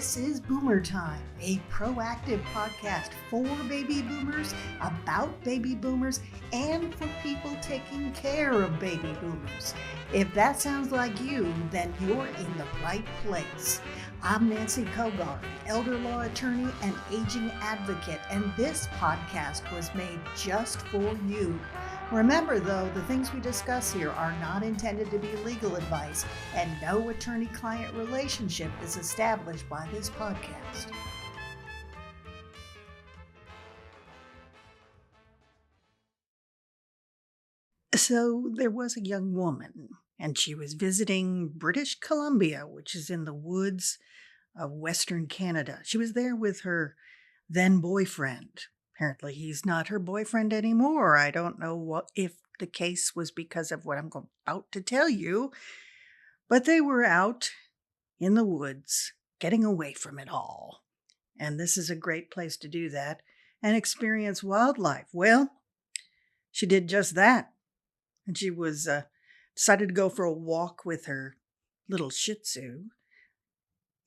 This is Boomer Time, a proactive podcast for baby boomers, about baby boomers, and for people taking care of baby boomers. If that sounds like you, then you're in the right place. I'm Nancy Cogar, elder law attorney and aging advocate, and this podcast was made just for you. Remember, though, the things we discuss here are not intended to be legal advice, and no attorney-client relationship is established by this podcast. So there was a young woman, and she was visiting British Columbia, which is in the woods of Western Canada. She was there with her then boyfriend. Apparently, he's not her boyfriend anymore. I don't know if the case was because of what I'm about to tell you, but they were out in the woods, getting away from it all. And this is a great place to do that and experience wildlife. Well, she did just that. And she was decided to go for a walk with her little Shih Tzu.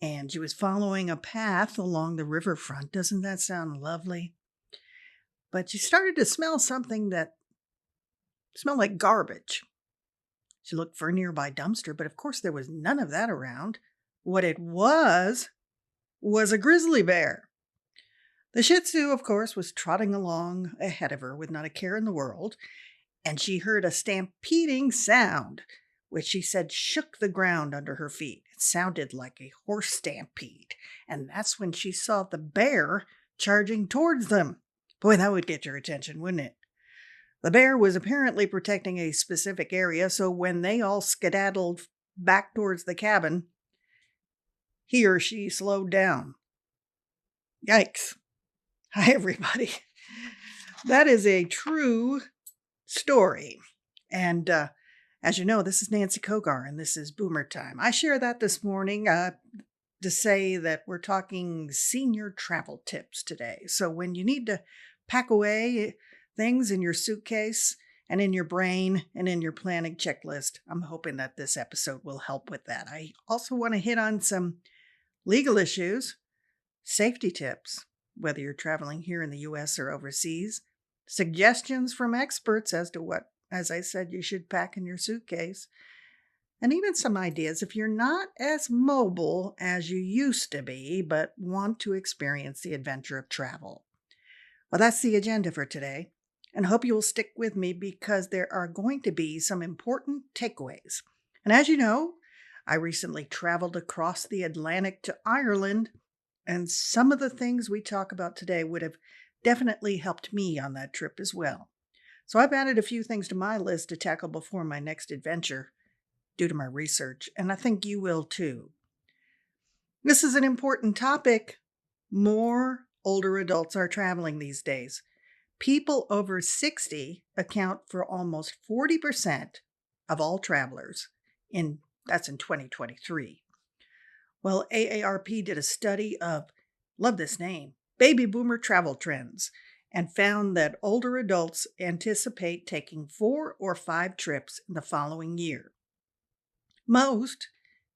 And she was following a path along the riverfront. Doesn't that sound lovely? But she started to smell something that smelled like garbage. She looked for a nearby dumpster, but of course there was none of that around. What it was a grizzly bear. The Shih Tzu, of course, was trotting along ahead of her with not a care in the world, and she heard a stampeding sound, which she said shook the ground under her feet. It sounded like a horse stampede, and that's when she saw the bear charging towards them. Boy, that would get your attention, wouldn't it? The bear was apparently protecting a specific area, so when they all skedaddled back towards the cabin, he or she slowed down. Yikes. Hi, everybody. That is a true story. And as you know, this is Nancy Cogar, and this is Boomer Time. I share that this morning to say that we're talking senior travel tips today. So when you need to pack away things in your suitcase and in your brain and in your planning checklist, I'm hoping that this episode will help with that. I also want to hit on some legal issues, safety tips, whether you're traveling here in the U.S. or overseas, suggestions from experts as to what, as I said, you should pack in your suitcase, and even some ideas if you're not as mobile as you used to be, but want to experience the adventure of travel. Well, that's the agenda for today, and I hope you will stick with me because there are going to be some important takeaways. And as you know, I recently traveled across the Atlantic to Ireland, and some of the things we talk about today would have definitely helped me on that trip as well. So I've added a few things to my list to tackle before my next adventure due to my research, and I think you will too. This is an important topic. More older adults are traveling these days. People over 60 account for almost 40% of all travelers. That's in 2023. Well, AARP did a study of, love this name, baby boomer travel trends, and found that older adults anticipate taking 4 or 5 trips in the following year. Most,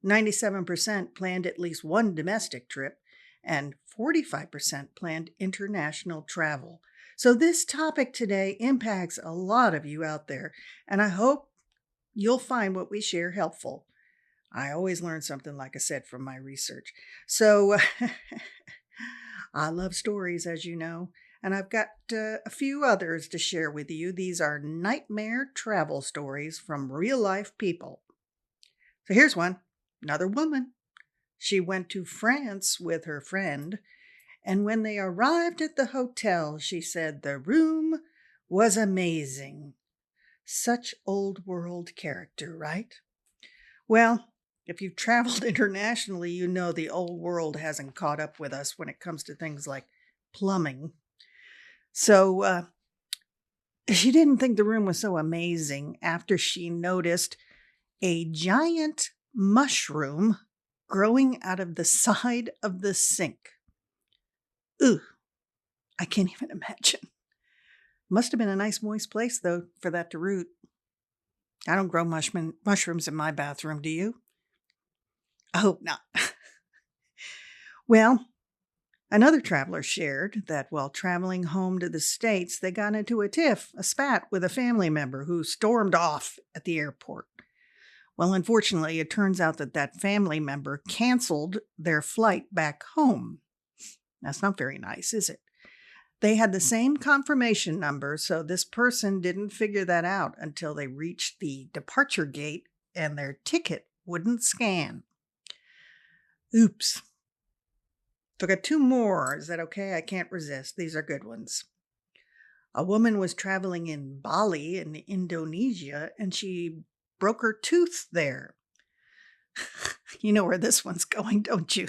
97%, planned at least one domestic trip, and 45% planned international travel. So this topic today impacts a lot of you out there, and I hope you'll find what we share helpful. I always learn something, like I said, from my research. So I love stories, as you know, and I've got a few others to share with you. These are nightmare travel stories from real-life people. So here's one. Another woman. She went to France with her friend, and when they arrived at the hotel, she said the room was amazing. Such old world character, right? Well, if you've traveled internationally, you know the old world hasn't caught up with us when it comes to things like plumbing. So she didn't think the room was so amazing after she noticed a giant mushroom growing out of the side of the sink. Ugh, I can't even imagine. Must have been a nice moist place, though, for that to root. I don't grow mushrooms in my bathroom, do you? I hope not. Well, another traveler shared that while traveling home to the States, they got into a tiff, a spat with a family member who stormed off at the airport. Well, unfortunately, it turns out that that family member canceled their flight back home. That's not very nice, is it? They had the same confirmation number, so this person didn't figure that out until they reached the departure gate and their ticket wouldn't scan. Oops. So I got two more. Is that okay? I can't resist. These are good ones. A woman was traveling in Bali in Indonesia and she broke her tooth there. You know where this one's going, don't you?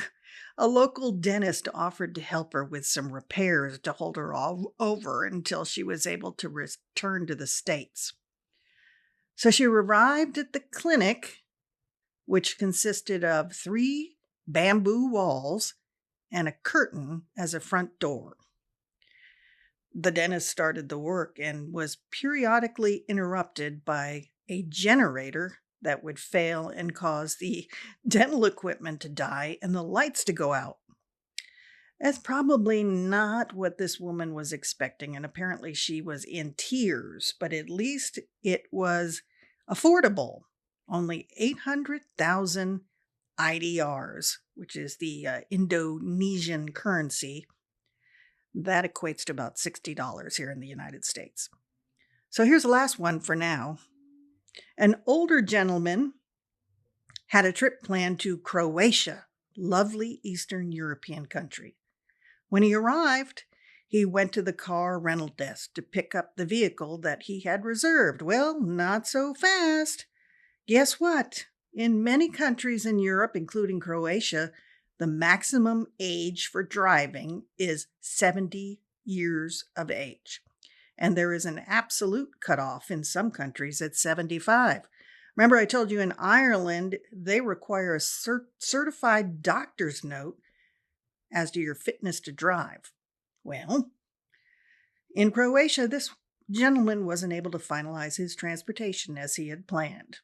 A local dentist offered to help her with some repairs to hold her all over until she was able to return to the States. So she arrived at the clinic, which consisted of 3 bamboo walls and a curtain as a front door. The dentist started the work and was periodically interrupted by a generator that would fail and cause the dental equipment to die and the lights to go out. That's probably not what this woman was expecting, and apparently she was in tears, but at least it was affordable. Only 800,000 IDRs, which is the Indonesian currency. That equates to about $60 here in the United States. So here's the last one for now. An older gentleman had a trip planned to Croatia, lovely Eastern European country. When he arrived, he went to the car rental desk to pick up the vehicle that he had reserved. Well, not so fast. Guess what? In many countries in Europe, including Croatia, the maximum age for driving is 70 years of age. And there is an absolute cutoff in some countries at 75. Remember, I told you in Ireland, they require a certified doctor's note as to your fitness to drive. Well, in Croatia, this gentleman wasn't able to finalize his transportation as he had planned.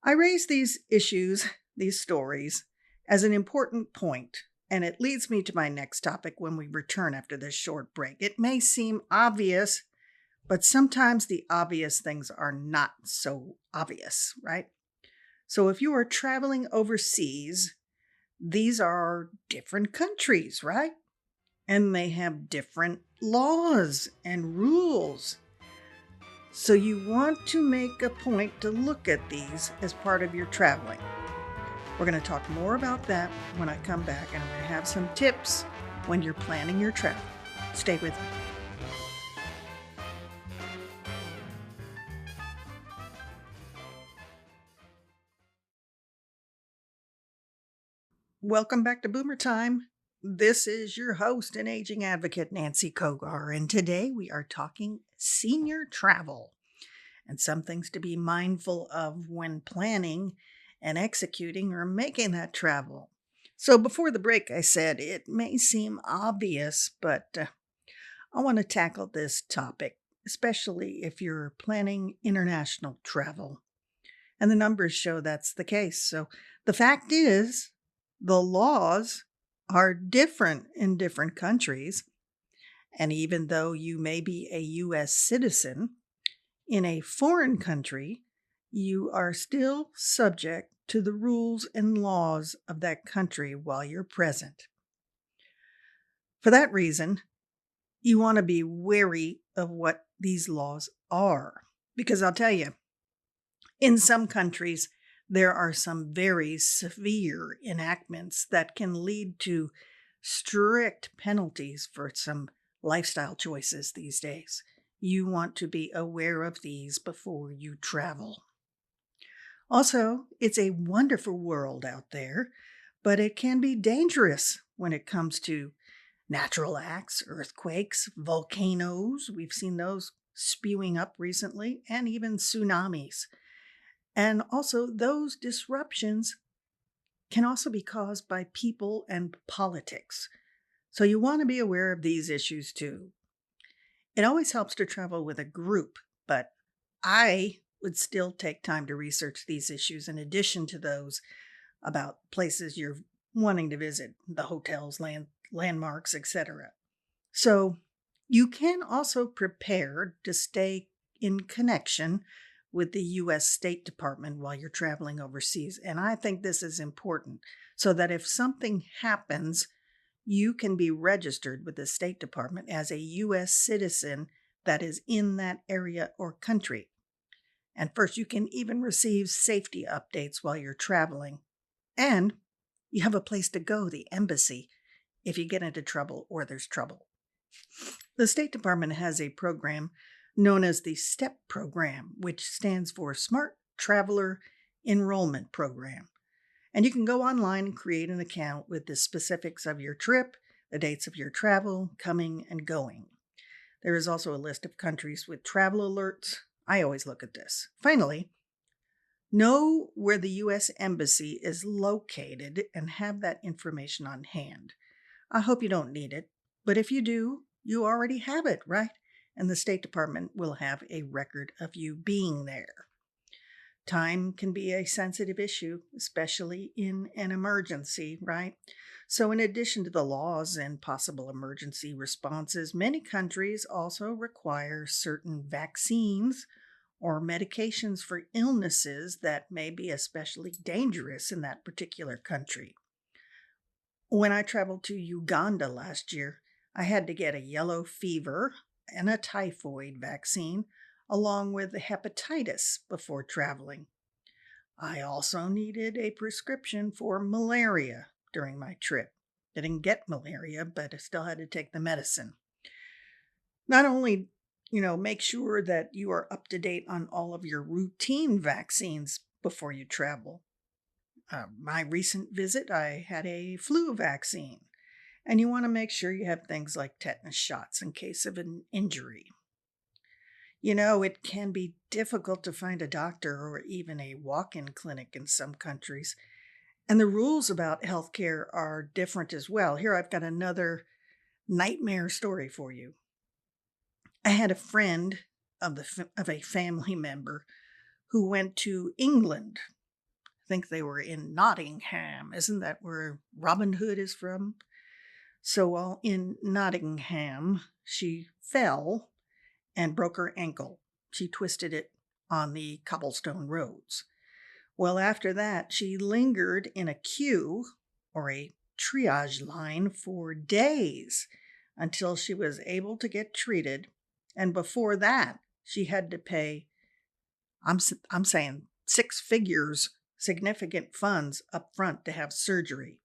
I raise these issues, these stories, as an important point, and it leads me to my next topic when we return after this short break. It may seem obvious, but sometimes the obvious things are not so obvious, right? So if you are traveling overseas, these are different countries, right? And they have different laws and rules. So you want to make a point to look at these as part of your traveling. We're going to talk more about that when I come back, and I'm going to have some tips when you're planning your travel. Stay with me. Welcome back to Boomer Time. This is your host and aging advocate, Nancy Cogar, and today we are talking senior travel and some things to be mindful of when planning and executing or making that travel. So before the break, I said it may seem obvious, but I want to tackle this topic, especially if you're planning international travel. And the numbers show that's the case. So the fact is, the laws are different in different countries. And even though you may be a U.S. citizen, in a foreign country, you are still subject to the rules and laws of that country while you're present. For that reason, you want to be wary of what these laws are. Because I'll tell you, in some countries, there are some very severe enactments that can lead to strict penalties for some lifestyle choices these days. You want to be aware of these before you travel. Also, it's a wonderful world out there, but it can be dangerous when it comes to natural acts, earthquakes, volcanoes. We've seen those spewing up recently, and even tsunamis. And also, those disruptions can also be caused by people and politics. So you want to be aware of these issues too. It always helps to travel with a group, but I would still take time to research these issues in addition to those about places you're wanting to visit the hotels, landmarks, etc. So you can also prepare to stay in connection with the US State Department while you're traveling overseas. And I think this is important so that if something happens, you can be registered with the State Department as a US citizen that is in that area or country. And first, you can even receive safety updates while you're traveling. And you have a place to go, the embassy, if you get into trouble or there's trouble. The State Department has a program known as the STEP program, which stands for Smart Traveler Enrollment Program. And you can go online and create an account with the specifics of your trip, the dates of your travel, coming and going. There is also a list of countries with travel alerts. I always look at this. Finally, know where the U.S. Embassy is located and have that information on hand. I hope you don't need it, but if you do, you already have it, right? And the State Department will have a record of you being there. Time can be a sensitive issue, especially in an emergency, right? So, in addition to the laws and possible emergency responses, many countries also require certain vaccines or medications for illnesses that may be especially dangerous in that particular country. When I traveled to Uganda last year, I had to get a yellow fever and a typhoid vaccine, along with hepatitis before traveling. I also needed a prescription for malaria during my trip. I didn't get malaria, but I still had to take the medicine. Not only, make sure that you are up to date on all of your routine vaccines before you travel. My recent visit, I had a flu vaccine, and you want to make sure you have things like tetanus shots in case of an injury. It can be difficult to find a doctor or even a walk in clinic in some countries, and the rules about healthcare are different as well. Here, I've got another nightmare story for you. I had a friend of a family member who went to England. I think they were in Nottingham. Isn't that where Robin Hood is from? So while in Nottingham, she fell and broke her ankle. She twisted it on the cobblestone roads. Well, after that, she lingered in a queue or a triage line for days until she was able to get treated. And before that, she had to pay, I'm saying 6 figures, significant funds up front to have surgery.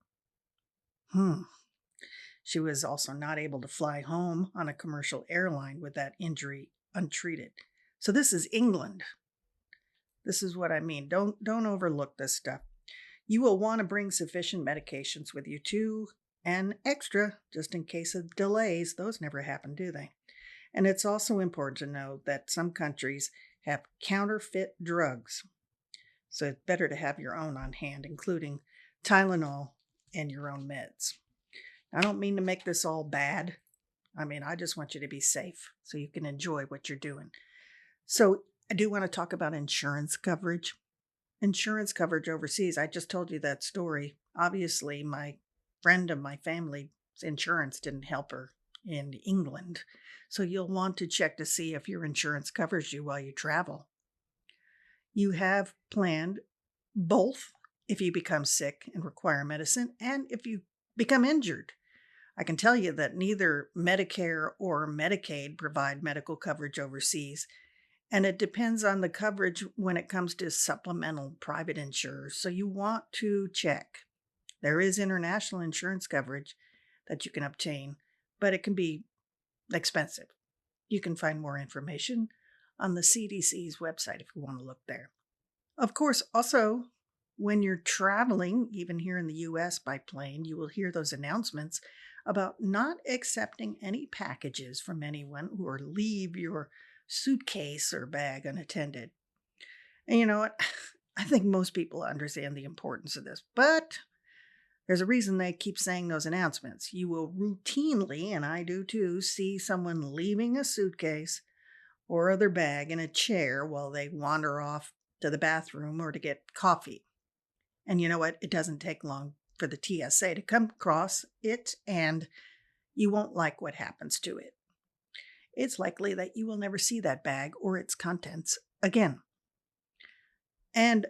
She was also not able to fly home on a commercial airline with that injury untreated. So this is England. This is what I mean. Don't overlook this stuff. You will want to bring sufficient medications with you too, and extra just in case of delays. Those never happen, do they? And it's also important to know that some countries have counterfeit drugs. So it's better to have your own on hand, including Tylenol and your own meds. I don't mean to make this all bad. I just want you to be safe so you can enjoy what you're doing. So I do want to talk about insurance coverage. Insurance coverage overseas. I just told you that story. Obviously, my friend of my family's insurance didn't help her in England. So you'll want to check to see if your insurance covers you while you travel. You have planned both if you become sick and require medicine and if you become injured. I can tell you that neither Medicare or Medicaid provide medical coverage overseas, and it depends on the coverage when it comes to supplemental private insurers. So you want to check. There is international insurance coverage that you can obtain, but it can be expensive. You can find more information on the CDC's website if you want to look there. Of course, also, when you're traveling, even here in the US by plane, you will hear those announcements about not accepting any packages from anyone or leave your suitcase or bag unattended. And you know what? I think most people understand the importance of this, but there's a reason they keep saying those announcements. You will routinely, and I do too, see someone leaving a suitcase or other bag in a chair while they wander off to the bathroom or to get coffee. And you know what? It doesn't take long for the TSA to come across it, and you won't like what happens to it. It's likely that you will never see that bag or its contents again. And,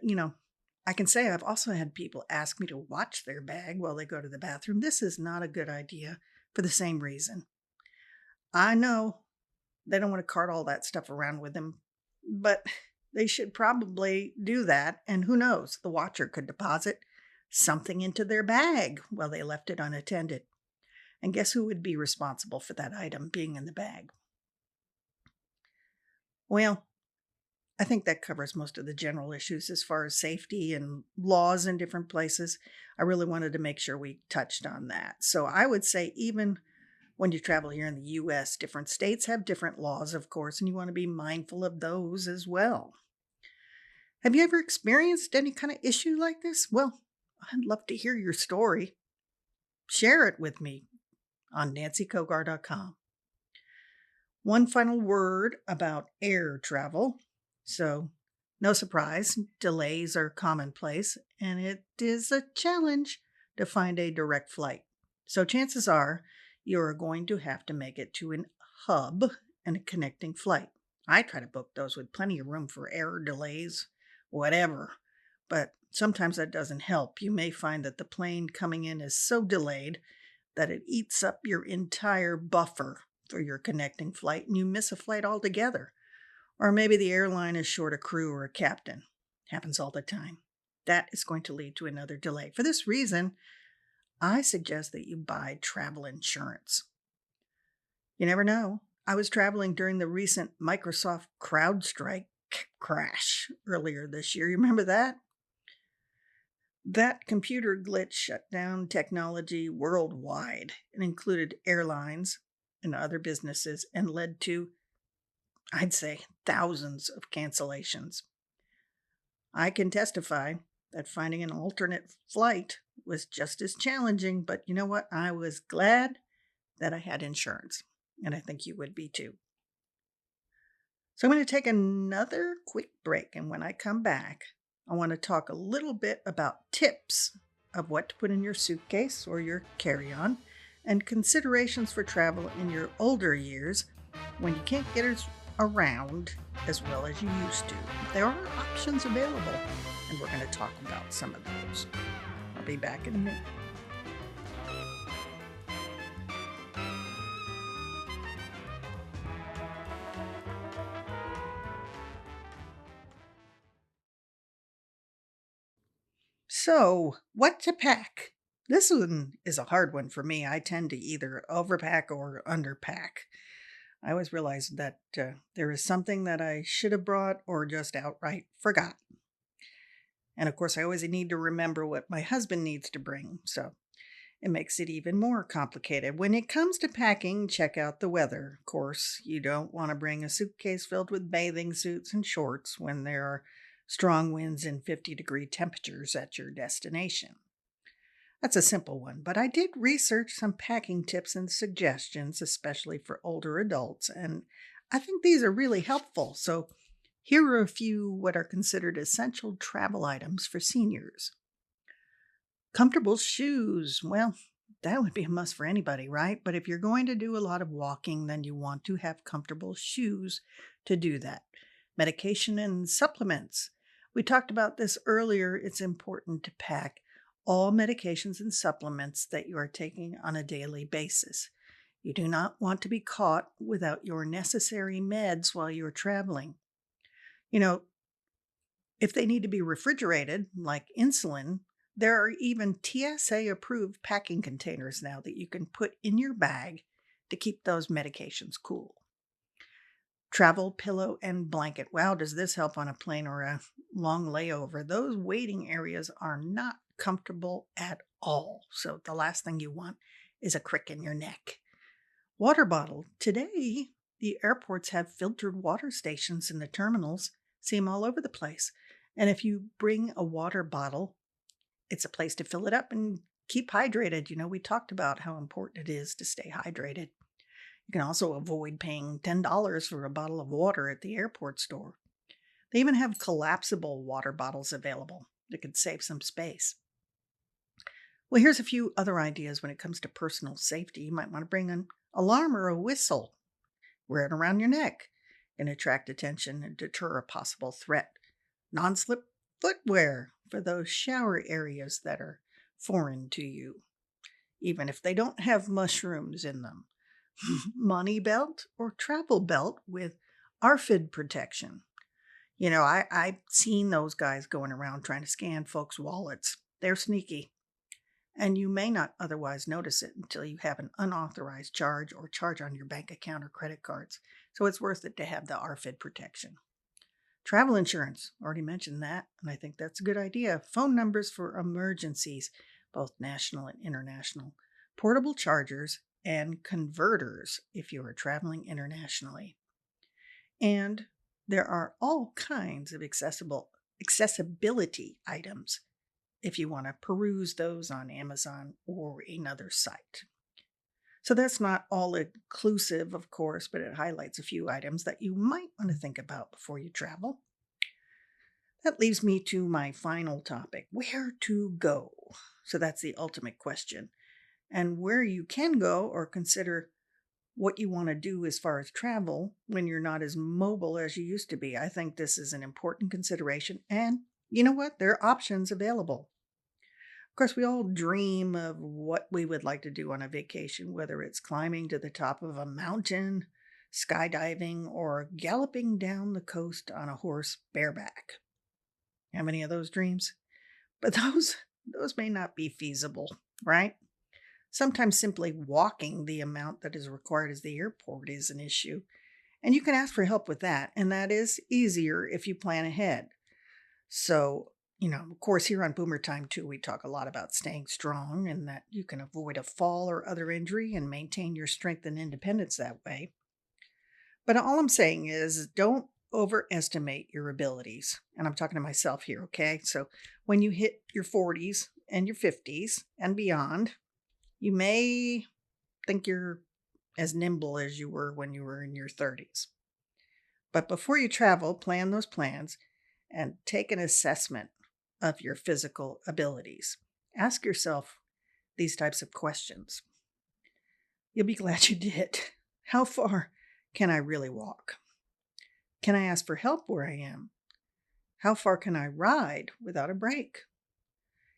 I can say I've also had people ask me to watch their bag while they go to the bathroom. This is not a good idea for the same reason. I know they don't want to cart all that stuff around with them, but they should probably do that. And who knows, the watcher could deposit something into their bag while they left it unattended. And guess who would be responsible for that item being in the bag? Well, I think that covers most of the general issues as far as safety and laws in different places. I really wanted to make sure we touched on that. So I would say, even when you travel here in the US, different states have different laws, of course, and you want to be mindful of those as well. Have you ever experienced any kind of issue like this? Well, I'd love to hear your story. Share it with me on nancycogar.com. One final word about air travel. So, no surprise, delays are commonplace, and it is a challenge to find a direct flight. So, chances are you are going to have to make it to an hub and a connecting flight. I try to book those with plenty of room for error, delays, whatever. But sometimes that doesn't help. You may find that the plane coming in is so delayed that it eats up your entire buffer for your connecting flight, and you miss a flight altogether. Or maybe the airline is short a crew or a captain. Happens all the time. That is going to lead to another delay. For this reason, I suggest that you buy travel insurance. You never know. I was traveling during the recent Microsoft CrowdStrike crash earlier this year. You remember that? That computer glitch shut down technology worldwide. It included airlines and other businesses and led to, I'd say, thousands of cancellations. I can testify that finding an alternate flight was just as challenging, but you know what? I was glad that I had insurance, and I think you would be too. So I'm going to take another quick break, and when I come back, I want to talk a little bit about tips of what to put in your suitcase or your carry-on and considerations for travel in your older years when you can't get around as well as you used to. There are options available, and we're going to talk about some of those. I'll be back in a minute. So, what to pack? This one is a hard one for me. I tend to either overpack or underpack. I always realize that there is something that I should have brought or just outright forgot. And of course, I always need to remember what my husband needs to bring, so it makes it even more complicated. When it comes to packing, check out the weather. Of course, you don't want to bring a suitcase filled with bathing suits and shorts when there are strong winds and 50-degree temperatures at your destination. That's a simple one, but I did research some packing tips and suggestions, especially for older adults, and I think these are really helpful. So here are a few what are considered essential travel items for seniors. Comfortable shoes. Well, that would be a must for anybody, right? But if you're going to do a lot of walking, then you want to have comfortable shoes to do that. Medication and supplements. We talked about this earlier. It's important to pack all medications and supplements that you are taking on a daily basis. You do not want to be caught without your necessary meds while you're traveling. If they need to be refrigerated, like insulin, there are even TSA approved packing containers now that you can put in your bag to keep those medications cool. Travel pillow and blanket. Wow, does this help on a plane or a long layover? Those waiting areas are not comfortable at all. So the last thing you want is a crick in your neck. Water bottle. Today, the airports have filtered water stations in the terminals. See them all over the place. And if you bring a water bottle, it's a place to fill it up and keep hydrated. We talked about how important it is to stay hydrated. You can also avoid paying $10 for a bottle of water at the airport store. They even have collapsible water bottles available that could save some space. Well, here's a few other ideas when it comes to personal safety. You might want to bring an alarm or a whistle, wear it around your neck, and attract attention and deter a possible threat. Non slip footwear for those shower areas that are foreign to you, even if they don't have mushrooms in them. Money belt or travel belt with ARFID protection. I've seen those guys going around trying to scan folks' wallets. They're sneaky, and you may not otherwise notice it until you have an unauthorized charge or charge on your bank account or credit cards. So it's worth it to have the ARFID protection. Travel insurance, already mentioned that, and I think that's a good idea. Phone numbers for emergencies, both national and international. Portable chargers and converters if you are traveling internationally. And there are all kinds of accessibility items if you want to peruse those on Amazon or another site. So that's not all inclusive, of course, but it highlights a few items that you might want to think about before you travel. That leaves me to my final topic, where to go. So that's the ultimate question. And where you can go or consider what you want to do as far as travel when you're not as mobile as you used to be. I think this is an important consideration. And you know what? There are options available. Of course, we all dream of what we would like to do on a vacation, whether it's climbing to the top of a mountain, skydiving, or galloping down the coast on a horse bareback. Have any of those dreams? But those may not be feasible, right? Sometimes simply walking the amount that is required as the airport is an issue. And you can ask for help with that, and that is easier if you plan ahead. So, of course, here on Boomer Time too, we talk a lot about staying strong and that you can avoid a fall or other injury and maintain your strength and independence that way. But all I'm saying is don't overestimate your abilities. And I'm talking to myself here, okay? So when you hit your 40s and your 50s and beyond, you may think you're as nimble as you were when you were in your 30s. But before you travel, plan those plans and take an assessment of your physical abilities. Ask yourself these types of questions. You'll be glad you did. How far can I really walk? Can I ask for help where I am? How far can I ride without a break?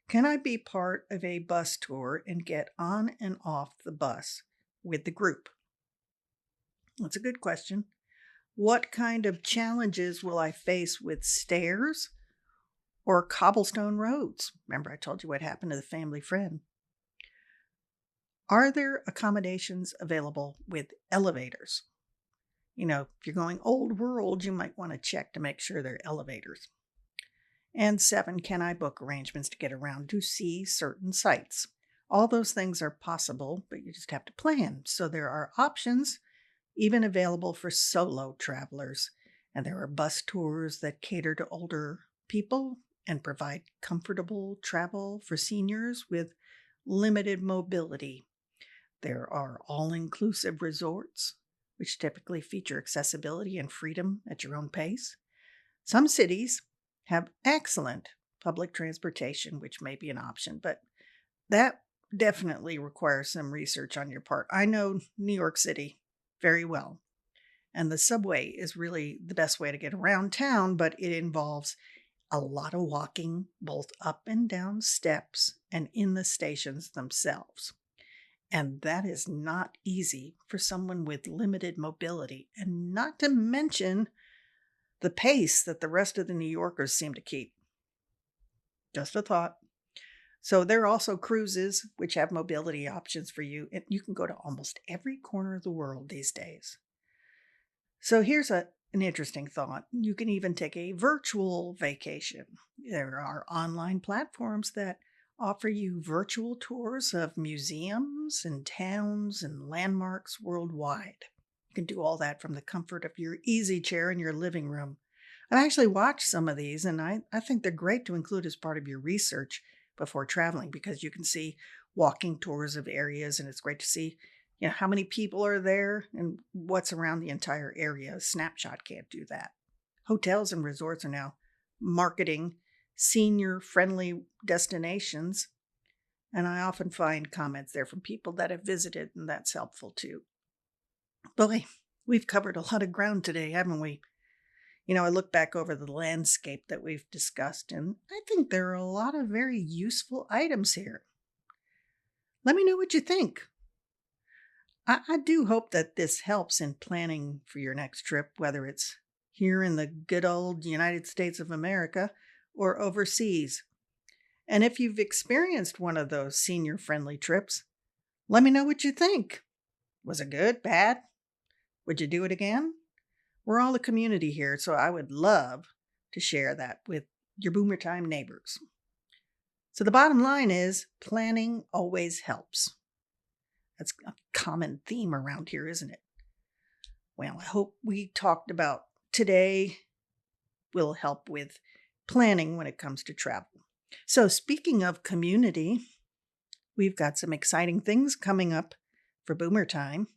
Can I be part of a bus tour and get on and off the bus with the group? That's a good question. What kind of challenges will I face with stairs or cobblestone roads? Remember, I told you what happened to the family friend. Are there accommodations available with elevators? If you're going old world, you might want to check to make sure there are elevators. And 7, can I book arrangements to get around to see certain sites? All those things are possible, but you just have to plan. So there are options even available for solo travelers. And there are bus tours that cater to older people and provide comfortable travel for seniors with limited mobility. There are all-inclusive resorts, which typically feature accessibility and freedom at your own pace. Some cities have excellent public transportation, which may be an option, but that definitely requires some research on your part. I know New York City very well, and the subway is really the best way to get around town, but it involves a lot of walking, both up and down steps and in the stations themselves. And that is not easy for someone with limited mobility, and not to mention the pace that the rest of the New Yorkers seem to keep. Just a thought. So there are also cruises which have mobility options for you, and you can go to almost every corner of the world these days. So here's an interesting thought. You can even take a virtual vacation. There are online platforms that offer you virtual tours of museums and towns and landmarks worldwide. You can do all that from the comfort of your easy chair in your living room. I've actually watched some of these, and I think they're great to include as part of your research before traveling, because you can see walking tours of areas, and it's great to see how many people are there and what's around the entire area. A snapshot can't do that. Hotels and resorts are now marketing senior-friendly destinations, And I often find comments there from people that have visited, and that's helpful too. Boy, we've covered a lot of ground today, haven't we? I look back over the landscape that we've discussed, and I think there are a lot of very useful items here. Let me know what you think. I do hope that this helps in planning for your next trip, whether it's here in the good old United States of America or overseas. And if you've experienced one of those senior friendly trips, let me know what you think. Was it good? Bad? Would you do it again? We're all a community here, so I would love to share that with your Boomer Time neighbors. So the bottom line is planning always helps. That's a common theme around here, isn't it? Well, I hope we talked about today will help with planning when it comes to travel. So speaking of community, we've got some exciting things coming up for Boomer Time.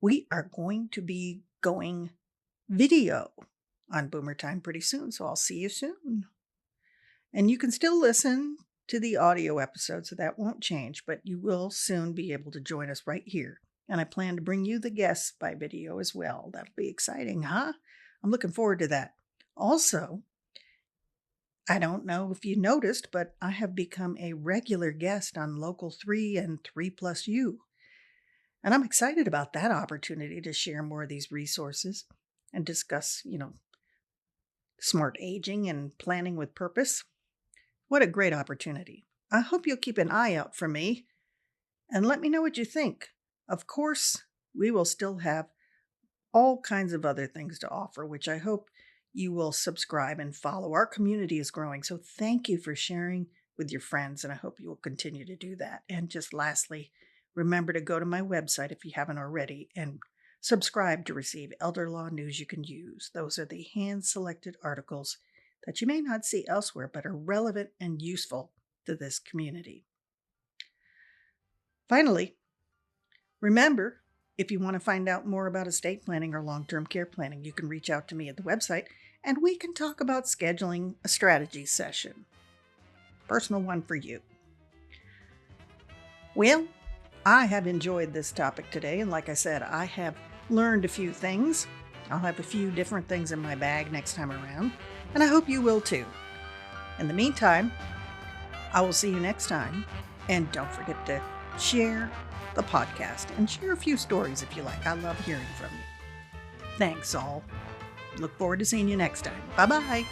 We are going to be going video on Boomer Time pretty soon, so I'll see you soon. And you can still listen to the audio episode, so that won't change, but you will soon be able to join us right here. And I plan to bring you the guests by video as well. That'll be exciting, huh? I'm looking forward to that. Also, I don't know if you noticed, but I have become a regular guest on Local 3 and 3+U. And I'm excited about that opportunity to share more of these resources and discuss, smart aging and planning with purpose. What a great opportunity. I hope you'll keep an eye out for me and let me know what you think. Of course, we will still have all kinds of other things to offer, which I hope you will subscribe and follow. Our community is growing, so thank you for sharing with your friends, and I hope you will continue to do that. And just lastly, remember to go to my website if you haven't already and subscribe to receive elder law news you can use. Those are the hand-selected articles that you may not see elsewhere but are relevant and useful to this community. Finally, remember, if you want to find out more about estate planning or long-term care planning, you can reach out to me at the website and we can talk about scheduling a strategy session. Personal one for you. Well, I have enjoyed this topic today, and like I said, I have learned a few things. I'll have a few different things in my bag next time around, and I hope you will too. In the meantime, I will see you next time, and don't forget to share the podcast and share a few stories if you like. I love hearing from you. Thanks all. Look forward to seeing you next time. Bye-bye.